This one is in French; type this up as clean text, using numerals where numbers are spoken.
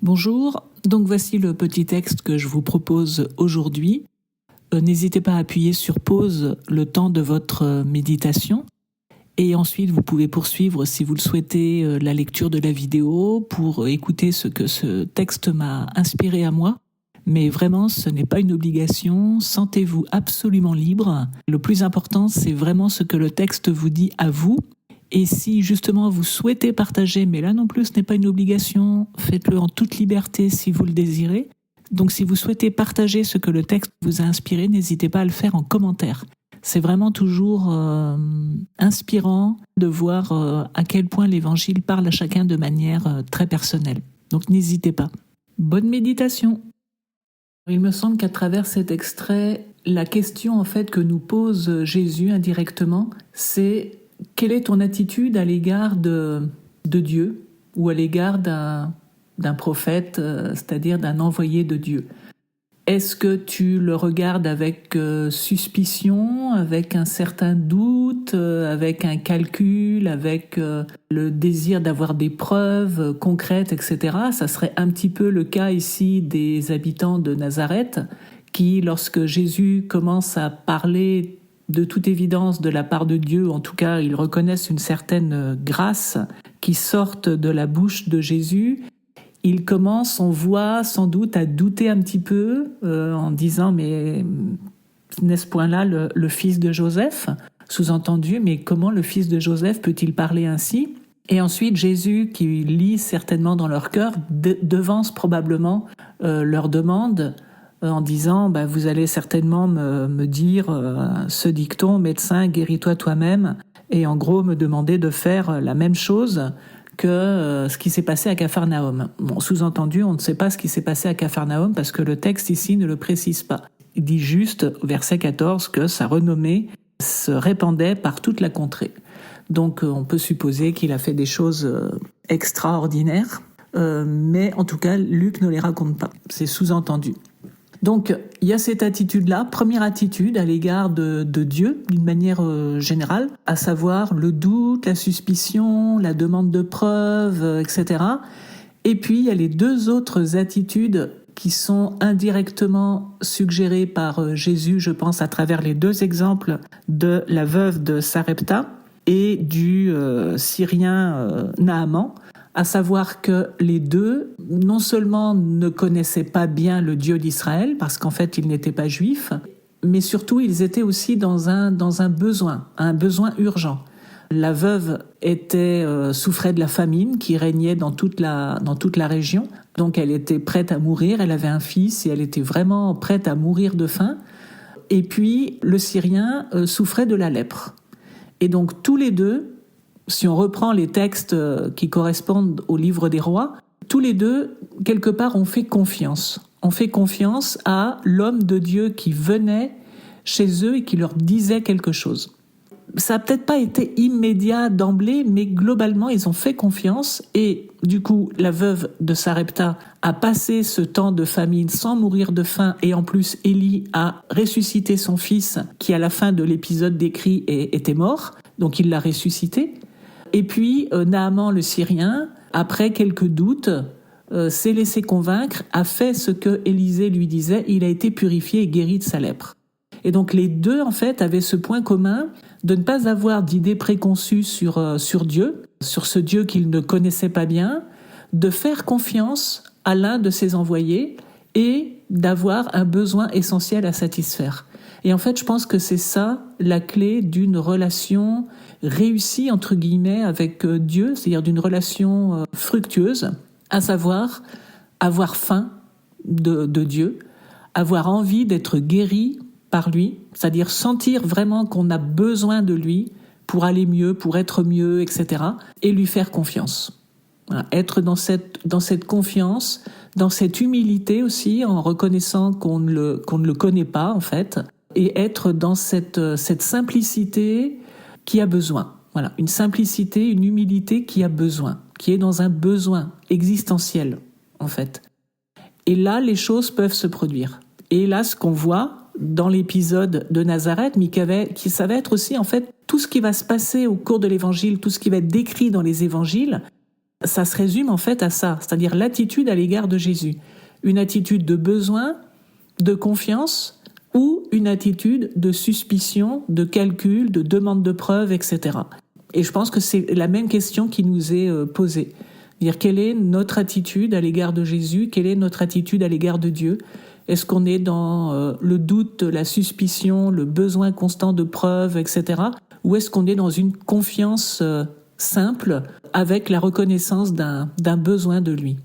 Bonjour, donc voici le petit texte que je vous propose aujourd'hui. N'hésitez pas à appuyer sur pause le temps de votre méditation et ensuite vous pouvez poursuivre si vous le souhaitez la lecture de la vidéo pour écouter ce que ce texte m'a inspiré à moi. Mais vraiment, ce n'est pas une obligation, sentez-vous absolument libre. Le plus important, c'est vraiment ce que le texte vous dit à vous. Et si justement vous souhaitez partager, mais là non plus ce n'est pas une obligation, faites-le en toute liberté si vous le désirez. Donc si vous souhaitez partager ce que le texte vous a inspiré, n'hésitez pas à le faire en commentaire. C'est vraiment toujours inspirant de voir à quel point l'Évangile parle à chacun de manière très personnelle. Donc n'hésitez pas. Bonne méditation. Il me semble qu'à travers cet extrait, la question en fait que nous pose Jésus indirectement, c'est: quelle est ton attitude à l'égard de Dieu ou à l'égard d'un prophète, c'est-à-dire d'un envoyé de Dieu? Est-ce que tu le regardes avec suspicion, avec un certain doute, avec un calcul, avec le désir d'avoir des preuves concrètes, etc. Ça serait un petit peu le cas ici des habitants de Nazareth qui, lorsque Jésus commence à parler de toute évidence de la part de Dieu, en tout cas ils reconnaissent une certaine grâce qui sortent de la bouche de Jésus, ils commencent, on voit sans doute, à douter un petit peu en disant: mais n'est-ce point-là le fils de Joseph? Sous-entendu, mais comment le fils de Joseph peut-il parler ainsi? Et ensuite Jésus, qui lit certainement dans leur cœur, devance probablement leur demande en disant: vous allez certainement me dire ce dicton, médecin, guéris-toi toi-même, et en gros me demander de faire la même chose que ce qui s'est passé à Capharnaüm. Bon, sous-entendu, on ne sait pas ce qui s'est passé à Capharnaüm parce que le texte ici ne le précise pas. Il dit juste, verset 14, que sa renommée se répandait par toute la contrée. Donc on peut supposer qu'il a fait des choses extraordinaires, mais en tout cas, Luc ne les raconte pas. C'est sous-entendu. Donc, il y a cette attitude-là, première attitude à l'égard de Dieu, d'une manière générale, à savoir le doute, la suspicion, la demande de preuves, etc. Et puis, il y a les deux autres attitudes qui sont indirectement suggérées par Jésus, je pense, à travers les deux exemples de la veuve de Sarepta et du Syrien Naaman, à savoir que les deux, non seulement ne connaissaient pas bien le Dieu d'Israël, parce qu'en fait ils n'étaient pas juifs, mais surtout ils étaient aussi dans un besoin urgent. La veuve souffrait de la famine qui régnait dans toute la région, donc elle était prête à mourir, elle avait un fils et elle était vraiment prête à mourir de faim. Et puis le Syrien souffrait de la lèpre. Et donc tous les deux, si on reprend les textes qui correspondent au livre des rois, tous les deux, quelque part, ont fait confiance. On fait confiance à l'homme de Dieu qui venait chez eux et qui leur disait quelque chose. Ça n'a peut-être pas été immédiat d'emblée, mais globalement, ils ont fait confiance. Et du coup, la veuve de Sarepta a passé ce temps de famine sans mourir de faim. Et en plus, Élie a ressuscité son fils qui, à la fin de l'épisode décrit, était mort. Donc, il l'a ressuscité. Et puis, Naaman le Syrien, après quelques doutes, s'est laissé convaincre, a fait ce que Élisée lui disait, il a été purifié et guéri de sa lèpre. Et donc les deux, en fait, avaient ce point commun de ne pas avoir d'idées préconçues sur Dieu, sur ce Dieu qu'ils ne connaissaient pas bien, de faire confiance à l'un de ses envoyés et d'avoir un besoin essentiel à satisfaire. Et en fait, je pense que c'est ça la clé d'une relation réussie, entre guillemets, avec Dieu, c'est-à-dire d'une relation fructueuse, à savoir avoir faim de Dieu, avoir envie d'être guéri par lui, c'est-à-dire sentir vraiment qu'on a besoin de lui pour aller mieux, pour être mieux, etc., et lui faire confiance. Voilà, être dans cette confiance, dans cette humilité aussi, en reconnaissant qu'on ne le connaît pas, en fait, et être dans cette simplicité qui a besoin. Voilà, une simplicité, une humilité qui a besoin, qui est dans un besoin existentiel, en fait. Et là, les choses peuvent se produire. Et là, ce qu'on voit dans l'épisode de Nazareth, mais ça va être aussi, en fait, tout ce qui va se passer au cours de l'Évangile, tout ce qui va être décrit dans les Évangiles, ça se résume en fait à ça, c'est-à-dire l'attitude à l'égard de Jésus. Une attitude de besoin, de confiance ou une attitude de suspicion, de calcul, de demande de preuves, etc. Et je pense que c'est la même question qui nous est posée. Dire quelle est notre attitude à l'égard de Jésus, quelle est notre attitude à l'égard de Dieu. Est-ce qu'on est dans le doute, la suspicion, le besoin constant de preuves, etc. Ou est-ce qu'on est dans une confiance simple avec la reconnaissance d'un besoin de lui.